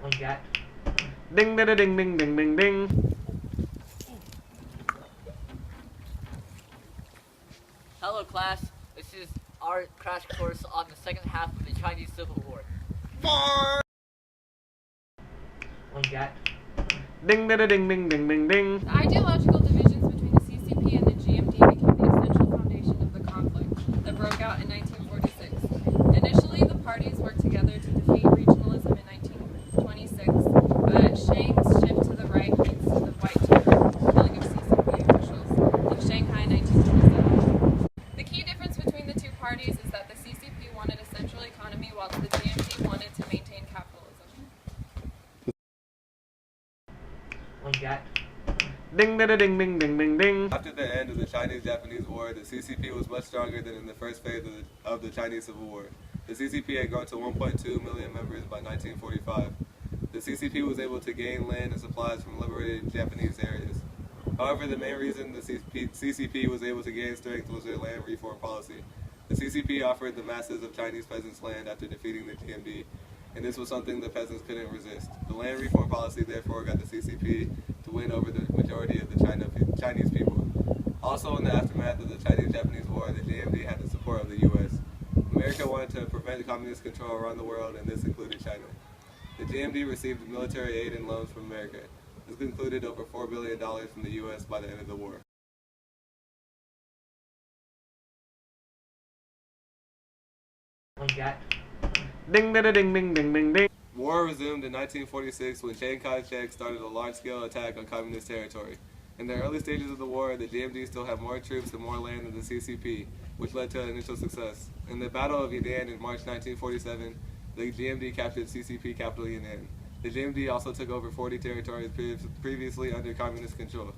Ding ding ding ding ding ding ding. Hello class, this is our crash course on the second half of the Chinese Civil War. Ding ding ding ding ding ding ding. The ideological divisions between the CCP and the GMD became the essential foundation of the conflict that broke out in 1946. Initially, the parties worked together to defeat regionalism in 1926, but Chiang's shift to the right leads to the White Terror, killing of CCP officials in Shanghai in 1927. The key difference between the two parties is that the CCP wanted a central economy while the GMD wanted to maintain capitalism. Ding ding ding ding ding ding ding. After the end of the Chinese-Japanese War, the CCP was much stronger than in the first phase of the Chinese Civil War. The CCP had grown to 1.2 million members by 1945. The CCP was able to gain land and supplies from liberated Japanese areas. However, the main reason the CCP was able to gain strength was their land reform policy. The CCP offered the masses of Chinese peasants land after defeating the GMD, and this was something the peasants couldn't resist. The land reform policy therefore got the CCP to win over the majority of the Chinese people. Also, in the aftermath of the Chinese-Japanese War, the GMD had the support of the U.S. America wanted to prevent communist control around the world, and this included China. The GMD received military aid and loans from America. This included over $4 billion from the U.S. by the end of the war. Ding ding ding ding ding ding ding. War resumed in 1946 when Chiang Kai-shek started a large-scale attack on communist territory. In the early stages of the war, the GMD still had more troops and more land than the CCP, which led to initial success. In the Battle of Yan'an in March 1947, the GMD captured CCP capital Yan'an. The GMD also took over 40 territories previously under communist control.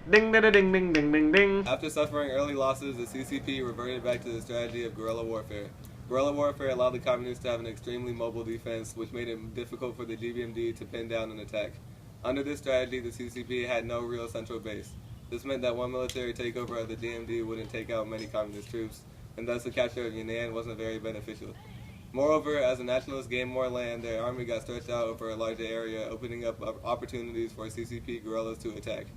Ding ding ding ding ding ding ding. After suffering early losses, the CCP reverted back to the strategy of guerrilla warfare. Guerrilla warfare allowed the communists to have an extremely mobile defense, which made it difficult for the GMD to pin down an attack. Under this strategy, the CCP had no real central base. This meant that one military takeover of the GMD wouldn't take out many communist troops, and thus the capture of Yan'an wasn't very beneficial. Moreover, as the nationalists gained more land, their army got stretched out over a larger area, opening up opportunities for CCP guerrillas to attack.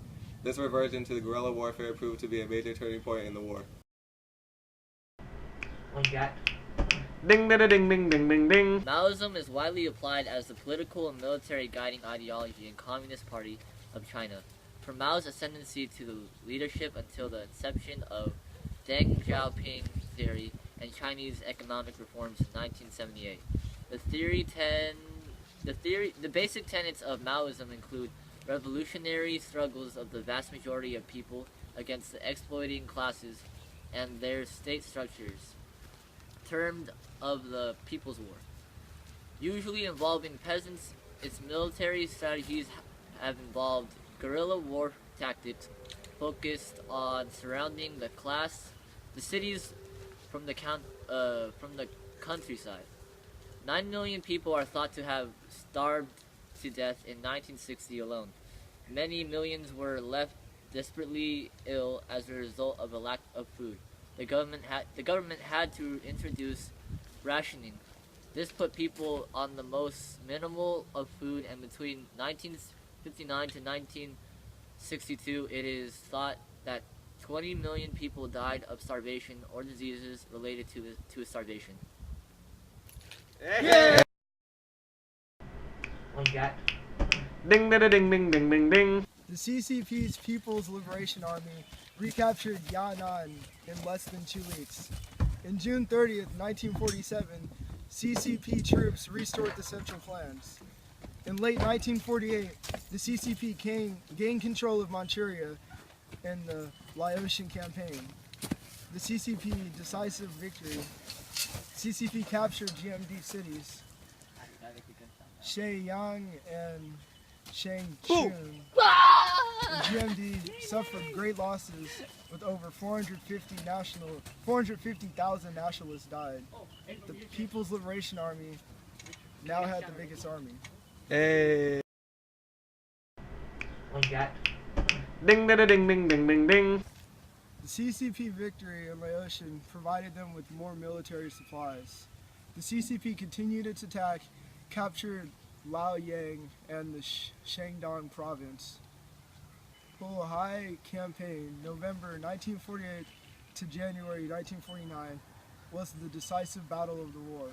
This reversion to guerrilla warfare proved to be a major turning point in the war. Ding ding ding ding ding ding ding. Maoism is widely applied as the political and military guiding ideology in Communist Party of China, from Mao's ascendancy to the leadership until the inception of Deng Xiaoping theory and Chinese economic reforms in 1978. The basic tenets of Maoism include revolutionary struggles of the vast majority of people against the exploiting classes and their state structures, termed of the People's War. Usually involving peasants, its military strategies have involved guerrilla war tactics focused on surrounding the cities from the countryside. 9 million people are thought to have starved to death in 1960 alone. Many millions were left desperately ill as a result of a lack of food. The government had to introduce rationing. This put people on the most minimal of food, and between 1959 to 1962, it is thought that 20 million people died of starvation or diseases related to starvation. Yeah. Ding ding ding ding ding ding ding. The CCP's People's Liberation Army recaptured Yan'an in less than 2 weeks. In June 30th, 1947, CCP troops restored the Central Clans. In late 1948, the CCP gained control of Manchuria in the Laotian campaign. The CCP decisive victory. CCP captured GMD cities, Shenyang and Changchun. The GMD suffered great losses with over 450,000 nationalists died. The People's Liberation Army now had the biggest army. Hey. Ding ding ding ding ding ding ding. The CCP victory in Laotian provided them with more military supplies. The CCP continued its attack, captured Liaoyang and the Shandong province. Bohai Campaign, November 1948 to January 1949, was the decisive battle of the war.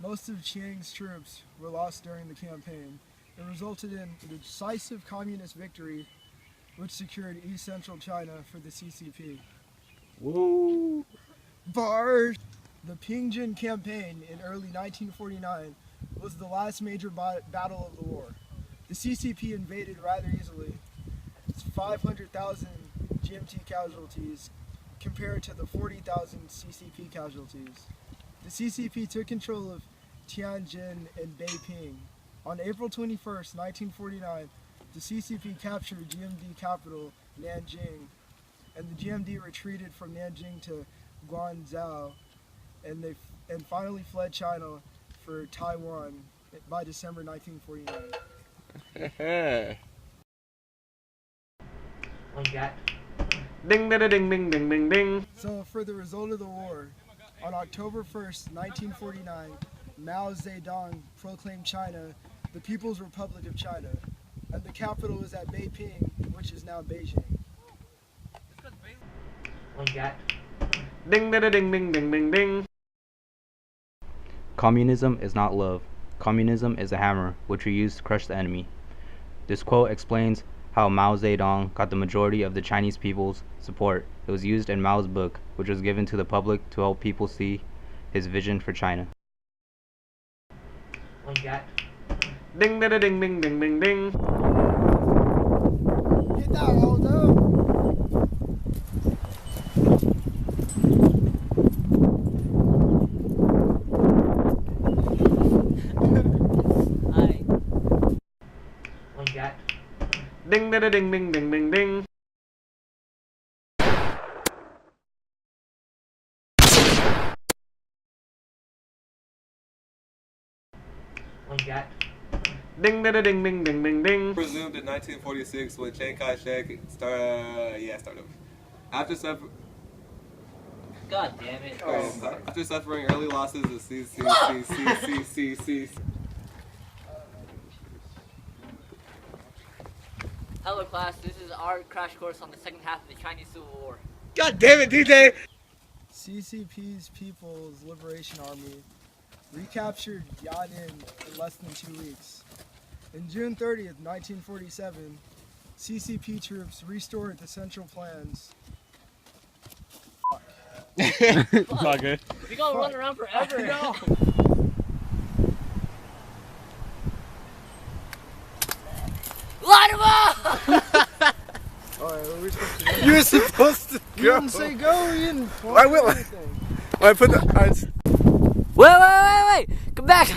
Most of Chiang's troops were lost during the campaign. It resulted in a decisive communist victory, which secured East Central China for the CCP. Woo! Bars! The Pingjin Campaign in early 1949 was the last major battle of the war. The CCP invaded rather easily. It's 500,000 GMT casualties compared to the 40,000 CCP casualties. The CCP took control of Tianjin and Beiping. On April 21st, 1949, the CCP captured GMD capital Nanjing, and the GMD retreated from Nanjing to Guangzhou, and finally fled China for Taiwan by December 1949. Ding, ding, ding, ding, ding, ding, ding. So for the result of the war, on October 1st, 1949, Mao Zedong proclaimed China the People's Republic of China, and the capital was at Beiping, which is now Beijing. Ding, ding, ding, ding, ding, ding, ding. Communism is not love. Communism is a hammer, which we use to crush the enemy. This quote explains how Mao Zedong got the majority of the Chinese people's support. It was used in Mao's book, which was given to the public to help people see his vision for China. Ding, ding, ding, ding, ding, ding, ding. Get that, Waldo! Ding, ding, ding, ding, ding, ding, ding. Ding, ding, ding, ding, ding, ding, ding. Resumed in 1946 when Chiang Kai-shek started. After God damn it. After suffering early losses, the CCP. Hello class, this is our crash course on the second half of the Chinese Civil War. God damn it, DJ! CCP's People's Liberation Army recaptured Yan'an in less than 2 weeks. On June 30th, 1947, CCP troops restored the Central Plans. It's not good. We gonna run around forever. No. Light him up! Alright, what are we supposed to do? You're supposed to You didn't say go, you didn't I will. anything. I put the. Wait! Come back!